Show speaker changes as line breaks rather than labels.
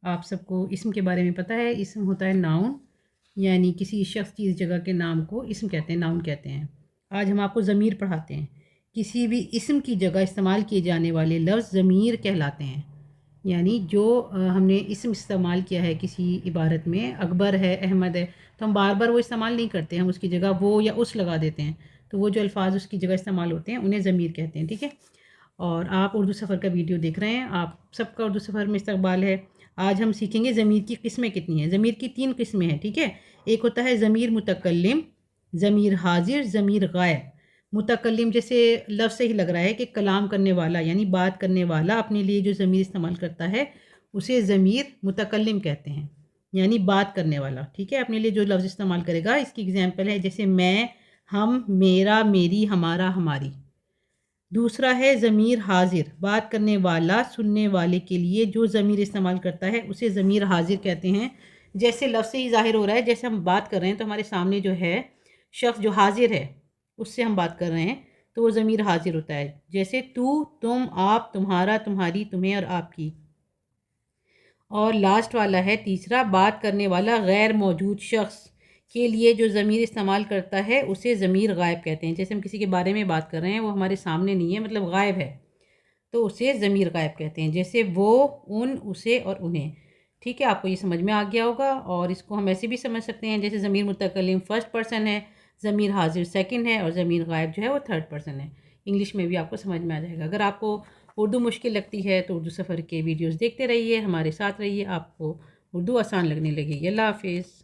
آپ سب کو اسم کے بارے میں پتہ ہے، اسم ہوتا ہے ناؤن، یعنی کسی شخص چیز جگہ کے نام کو اسم کہتے ہیں، ناؤن کہتے ہیں۔ آج ہم آپ کو ضمیر پڑھاتے ہیں۔ کسی بھی اسم کی جگہ استعمال کیے جانے والے لفظ ضمیر کہلاتے ہیں، یعنی جو ہم نے اسم استعمال کیا ہے کسی عبارت میں، اکبر ہے، احمد ہے، تو ہم بار بار وہ استعمال نہیں کرتے، ہم اس کی جگہ وہ یا اس لگا دیتے ہیں، تو وہ جو الفاظ اس کی جگہ استعمال ہوتے ہیں انہیں ضمیر کہتے ہیں، ٹھیک ہے۔ اور آپ اردو سفر کا ویڈیو دیکھ رہے ہیں، آپ سب کا اردو سفر میں استقبال ہے۔ آج ہم سیکھیں گے ضمیر کی قسمیں کتنی ہیں۔ ضمیر کی 3 قسمیں ہیں، ٹھیک ہے۔ ایک ہوتا ہے ضمیر متکلم، ضمیر حاضر، ضمیر غائب۔ متکلم جیسے لفظ سے ہی لگ رہا ہے کہ کلام کرنے والا، یعنی بات کرنے والا اپنے لیے جو ضمیر استعمال کرتا ہے اسے ضمیر متکلم کہتے ہیں، یعنی بات کرنے والا، ٹھیک ہے، اپنے لیے جو لفظ استعمال کرے گا۔ اس کی اگزامپل ہے جیسے میں، ہم، میرا، میری، ہمارا، ہماری۔ دوسرا ہے ضمیر حاضر، بات کرنے والا سننے والے کے لیے جو ضمیر استعمال کرتا ہے اسے ضمیر حاضر کہتے ہیں۔ جیسے لفظ سے ہی ظاہر ہو رہا ہے، جیسے ہم بات کر رہے ہیں تو ہمارے سامنے جو ہے شخص جو حاضر ہے اس سے ہم بات کر رہے ہیں تو وہ ضمیر حاضر ہوتا ہے، جیسے تو، تم، آپ، تمہارا، تمہاری، تمہیں اور آپ کی۔ اور لاسٹ والا ہے تیسرا، بات کرنے والا غیر موجود شخص کے لیے جو ضمیر استعمال کرتا ہے اسے ضمیر غائب کہتے ہیں۔ جیسے ہم کسی کے بارے میں بات کر رہے ہیں، وہ ہمارے سامنے نہیں ہے، مطلب غائب ہے، تو اسے ضمیر غائب کہتے ہیں، جیسے وہ، ان، اسے اور انہیں۔ ٹھیک ہے، آپ کو یہ سمجھ میں آ گیا ہوگا۔ اور اس کو ہم ایسے بھی سمجھ سکتے ہیں جیسے ضمیر متکلم فرسٹ پرسن ہے، ضمیر حاضر سیکنڈ ہے، اور ضمیر غائب جو ہے وہ تھرڈ پرسن ہے۔ انگلش میں بھی آپ کو سمجھ میں آ جائے گا۔ اگر آپ کو اردو مشکل لگتی ہے تو اردو سفر کے ویڈیوز دیکھتے رہیے، ہمارے ساتھ رہیے، آپ کو اردو آسان لگنے لگے گی۔ اللہ حافظ۔